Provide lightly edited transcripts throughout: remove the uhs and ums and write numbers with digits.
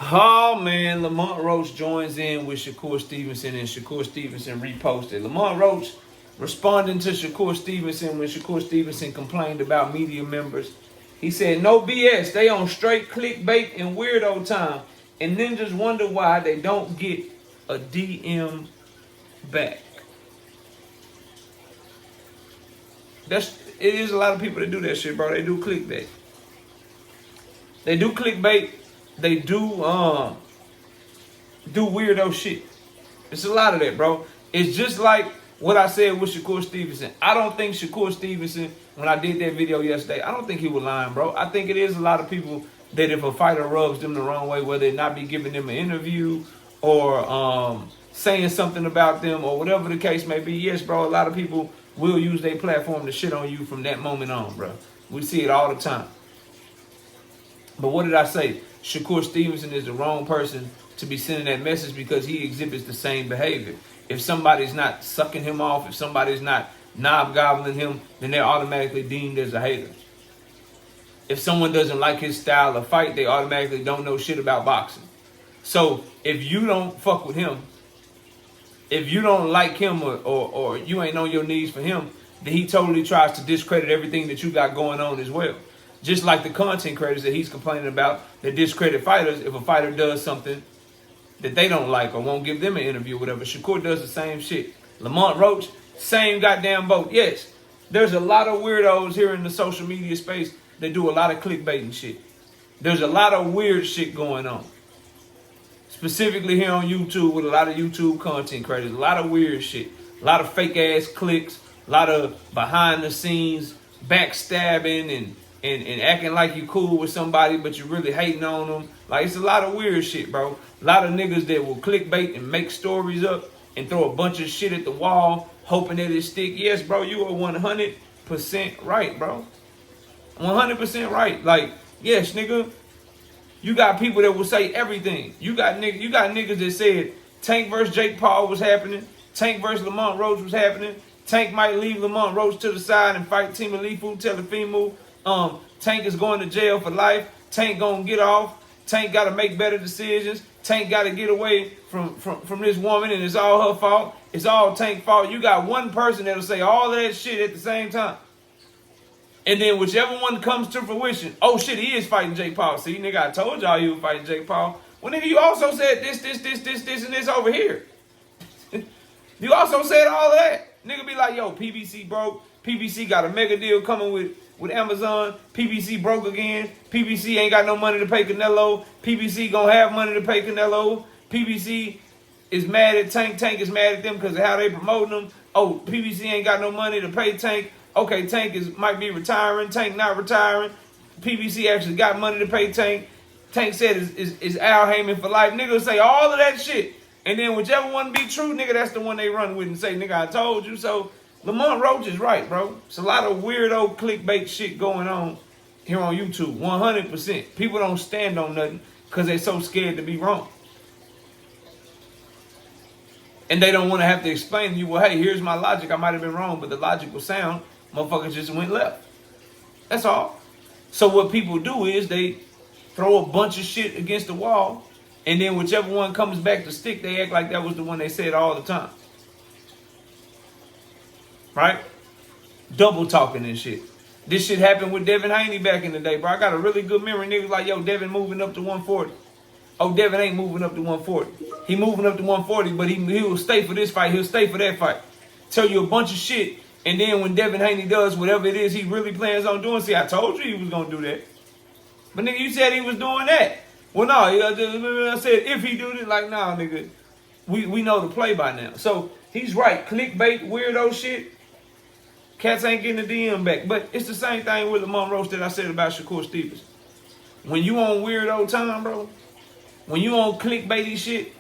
Oh man, Lamont Roach joins in with Shakur Stevenson and Shakur Stevenson reposted. Lamont Roach responding to Shakur Stevenson when Shakur Stevenson complained about media members. He said, "No BS, they on straight clickbait and weirdo time. And ninjas wonder why they don't get a DM back." It is a lot of people that do that shit, bro. They do clickbait. They do clickbait. They do weirdo shit. It's a lot of that, bro. It's just like what I said with Shakur Stevenson. I don't think Shakur Stevenson, when I did that video yesterday, I don't think he was lying, bro. I think it is a lot of people that if a fighter rubs them the wrong way, whether it not be giving them an interview or saying something about them or whatever the case may be, yes, bro, a lot of people will use their platform to shit on you from that moment on, bro. We see it all the time. But what did I say? Shakur Stevenson is the wrong person to be sending that message because he exhibits the same behavior. If somebody's not sucking him off, if somebody's not knob-gobbling him, then they're automatically deemed as a hater. If someone doesn't like his style of fight, they automatically don't know shit about boxing. So if you don't fuck with him, if you don't like him or you ain't on your knees for him, then he totally tries to discredit everything that you got going on as well. Just like the content creators that he's complaining about that discredit fighters if a fighter does something that they don't like or won't give them an interview or whatever. Shakur does the same shit. Lamont Roach, same goddamn boat. Yes, there's a lot of weirdos here in the social media space that do a lot of clickbait and shit. There's a lot of weird shit going on. Specifically here on YouTube with a lot of YouTube content creators. A lot of weird shit. A lot of fake ass clicks. A lot of behind the scenes backstabbing and acting like you cool with somebody, but you really hating on them. Like, it's a lot of weird shit, bro. A lot of niggas that will clickbait and make stories up and throw a bunch of shit at the wall, hoping that it stick. Yes, bro, you are 100% right, bro. 100% right. Like, yes, nigga, you got people that will say everything. You got niggas that said Tank versus Jake Paul was happening. Tank versus Lamont Roach was happening. Tank might leave Lamont Roach to the side and fight Team Alifu Telefimo. Tank is going to jail for life. Tank gonna get off. Tank gotta make better decisions. Tank gotta get away from this woman, and it's all her fault. It's all Tank's fault. You got one person that'll say all of that shit at the same time. And then whichever one comes to fruition, oh shit, he is fighting Jake Paul. See, nigga, I told y'all he was fighting Jake Paul. Well, nigga, you also said this, and this over here. You also said all of that. Nigga be like, yo, PBC broke. PBC got a mega deal coming with Amazon. PBC broke again. PBC ain't got no money to pay Canelo. PBC gonna have money to pay Canelo. PBC is mad at Tank. Tank is mad at them because of how they promoting them. Oh, PBC ain't got no money to pay Tank. Okay, Tank might be retiring. Tank not retiring. PBC actually got money to pay Tank. Tank said is Al Heyman for life. Niggas say all of that shit. And then whichever one be true, nigga, that's the one they run with and say, nigga, I told you so. Lamont Roach is right, bro. It's a lot of weirdo clickbait shit going on here on YouTube. 100%. People don't stand on nothing because they're so scared to be wrong. And they don't want to have to explain to you, well, hey, here's my logic. I might have been wrong, but the logic was sound. Motherfuckers just went left. That's all. So what people do is they throw a bunch of shit against the wall, and then whichever one comes back to stick, they act like that was the one they said all the time. Right? Double talking and shit. This shit happened with Devin Haney back in the day, bro. I got a really good memory. Niggas like, yo, Devin moving up to 140. Oh, Devin ain't moving up to 140. He moving up to 140, but he will stay for this fight. He'll stay for that fight. Tell you a bunch of shit. And then when Devin Haney does whatever it is he really plans on doing, see, I told you he was going to do that. But, nigga, you said he was doing that. Well, no, I said if he do this, like, nah, nigga, we know the play by now. So, he's right. Clickbait, weirdo shit. Cats ain't getting the DM back. But it's the same thing with Lamont Roach that I said about Shakur Stevenson. When you on weirdo time, bro, when you on clickbaity shit,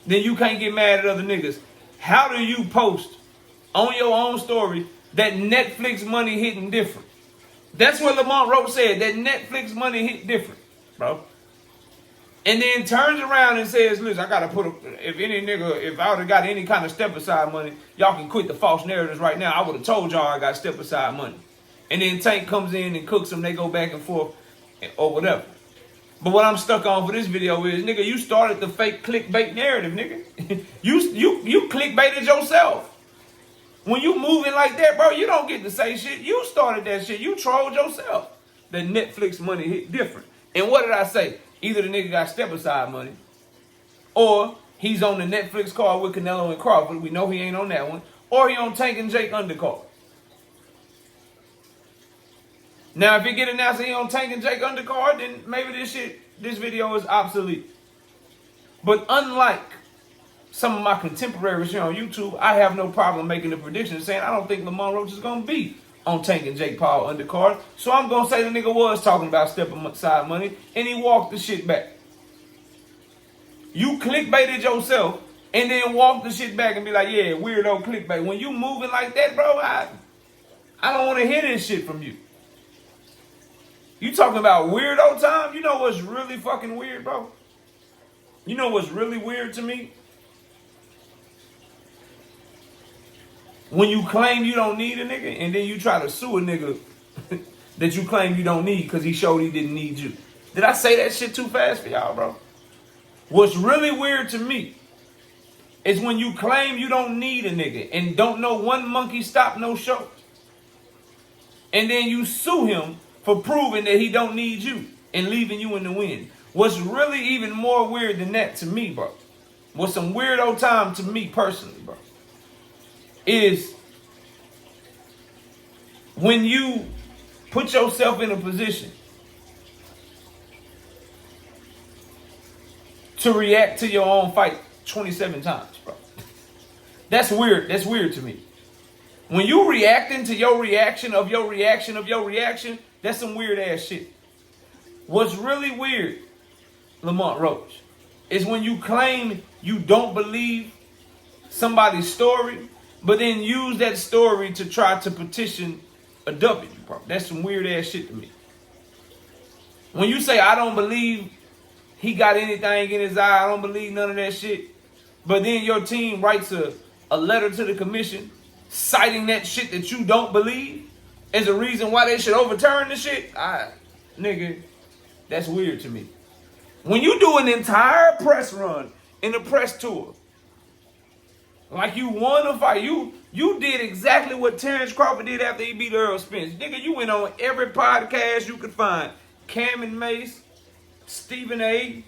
then you can't get mad at other niggas. How do you post on your own story that Netflix money hitting different? That's what Lamont Roach said, that Netflix money hit different, bro. And then turns around and says, listen, I gotta if I would have got any kind of step aside money, y'all can quit the false narratives right now. I would have told y'all I got step aside money. And then Tank comes in and cooks them, they go back and forth or whatever. But what I'm stuck on for this video is, nigga, you started the fake clickbait narrative, nigga. you clickbaited yourself. When you moving like that, bro, you don't get to say shit. You started that shit. You trolled yourself. The Netflix money hit different. And what did I say? Either the nigga got step-aside money, or he's on the Netflix card with Canelo and Crawford. We know he ain't on that one. Or he on Tank and Jake undercard. Now, if it get announced that he on Tank and Jake undercard, then maybe this video is obsolete. But unlike some of my contemporaries here on YouTube, I have no problem making the prediction saying I don't think Lamont Roach is going to be on Tank and Jake Paul undercard. So I'm going to say the nigga was talking about stepping aside money, and he walked the shit back. You clickbaited yourself and then walked the shit back and be like, yeah, weirdo clickbait. When you moving like that, bro, I don't want to hear this shit from you. You talking about weirdo time? You know what's really fucking weird, bro? You know what's really weird to me? When you claim you don't need a nigga and then you try to sue a nigga that you claim you don't need because he showed he didn't need you. Did I say that shit too fast for y'all, bro? What's really weird to me is when you claim you don't need a nigga and don't know one monkey stop, no show. And then you sue him for proving that he don't need you and leaving you in the wind. What's really even more weird than that to me, bro, what's some weirdo time to me personally, bro, is when you put yourself in a position to react to your own fight 27 times, bro. That's weird. That's weird to me. When you reacting to your reaction of your reaction of your reaction, that's some weird ass shit. What's really weird, Lamont Roach, is when you claim you don't believe somebody's story, but then use that story to try to petition a W, bro. That's some weird ass shit to me. When you say, I don't believe he got anything in his eye, I don't believe none of that shit, but then your team writes a letter to the commission citing that shit that you don't believe as a reason why they should overturn the shit, nigga, that's weird to me. When you do an entire press run in a press tour, like you won a fight, you did exactly what Terrence Crawford did after he beat Earl Spence. Nigga, you went on every podcast you could find. Cam and Mace, Stephen A.,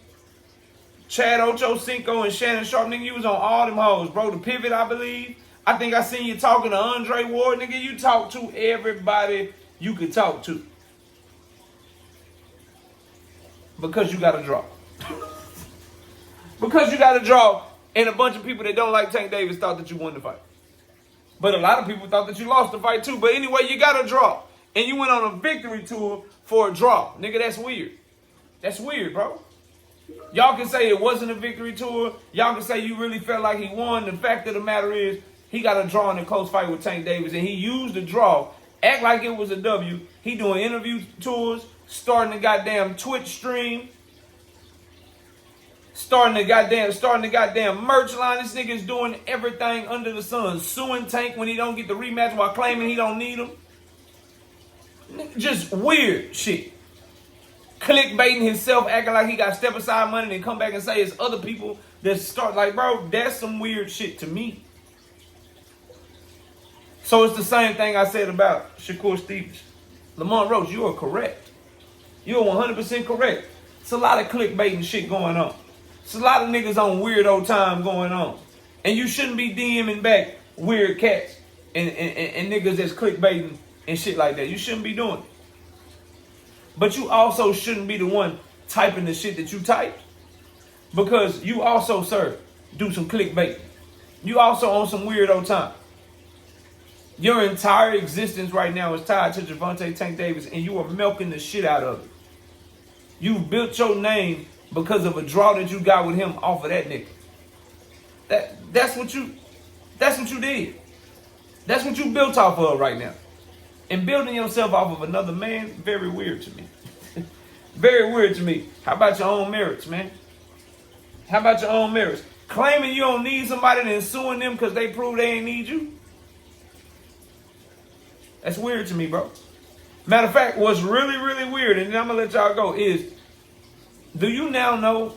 Chad Ochocinco, and Shannon Sharp. Nigga, you was on all them hoes, bro. The Pivot, I believe. I think I seen you talking to Andre Ward. Nigga, you talk to everybody you could talk to. Because you got to draw. Because you got to draw. And a bunch of people that don't like Tank Davis thought that you won the fight. But a lot of people thought that you lost the fight too. But anyway, you got to draw. And you went on a victory tour for a draw. Nigga, that's weird. That's weird, bro. Y'all can say it wasn't a victory tour. Y'all can say you really felt like he won. The fact of the matter is, he got a draw in a close fight with Tank Davis. And he used the draw, act like it was a W. He doing interview tours, starting a goddamn Twitch stream. Starting the goddamn merch line. This nigga is doing everything under the sun. Suing Tank when he don't get the rematch while claiming he don't need him. Just weird shit. Clickbaiting himself, acting like he got step aside money and then come back and say it's other people that start. Like, bro, that's some weird shit to me. So it's the same thing I said about Shakur Stevens. Lamont Roach, you are correct. You are 100% correct. It's a lot of clickbaiting shit going on. It's a lot of niggas on weirdo time going on. And you shouldn't be DMing back weird cats and niggas that's clickbaiting and shit like that. You shouldn't be doing it. But you also shouldn't be the one typing the shit that you typed. Because you also, sir, do some clickbait. You also on some weirdo time. Your entire existence right now is tied to Gervonta Tank Davis, and you are milking the shit out of it. You built your name because of a draw that you got with him off of that nigga. That's what you did. That's what you built off of right now. And building yourself off of another man, very weird to me. Very weird to me. How about your own merits, man? How about your own merits? Claiming you don't need somebody and then suing them because they prove they ain't need you? That's weird to me, bro. Matter of fact, what's really, really weird, and then I'm going to let y'all go, is Do you now know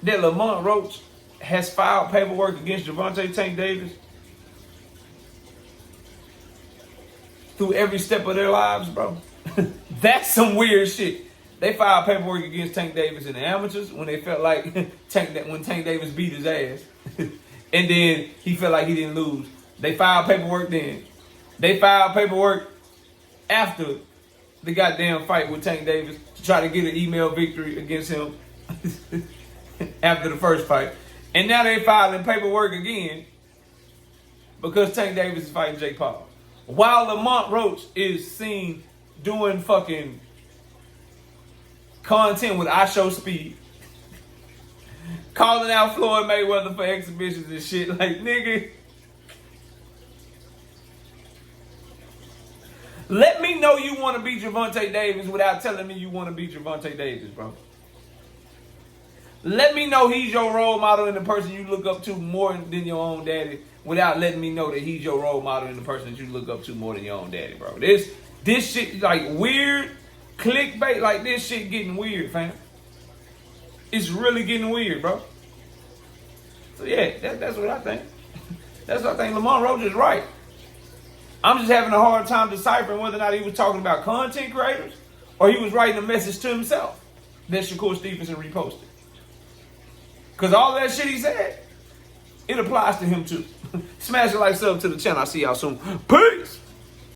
that Lamont Roach has filed paperwork against Gervonta Tank Davis through every step of their lives, bro? That's some weird shit. They filed paperwork against Tank Davis in the amateurs when they felt like when Tank Davis beat his ass. And then he felt like he didn't lose. They filed paperwork then. They filed paperwork after the goddamn fight with Tank Davis to try to get an email victory against him after the first fight. And now they filing paperwork again because Tank Davis is fighting Jake Paul. While Lamont Roach is seen doing fucking content with I Show Speed, calling out Floyd Mayweather for exhibitions and shit. Like, nigga, let me know you want to beat Gervonta Davis without telling me you want to beat Gervonta Davis, bro. Let me know he's your role model and the person you look up to more than your own daddy without letting me know that he's your role model and the person that you look up to more than your own daddy, bro. This shit, like, weird clickbait, like, this shit getting weird, fam. It's really getting weird, bro. So, yeah, that's what I think. That's what I think. Lamont Roach is right. I'm just having a hard time deciphering whether or not he was talking about content creators or he was writing a message to himself that Shakur Stevenson reposted. Because all that shit he said, it applies to him too. Smash the like, sub to the channel. I'll see y'all soon. Peace.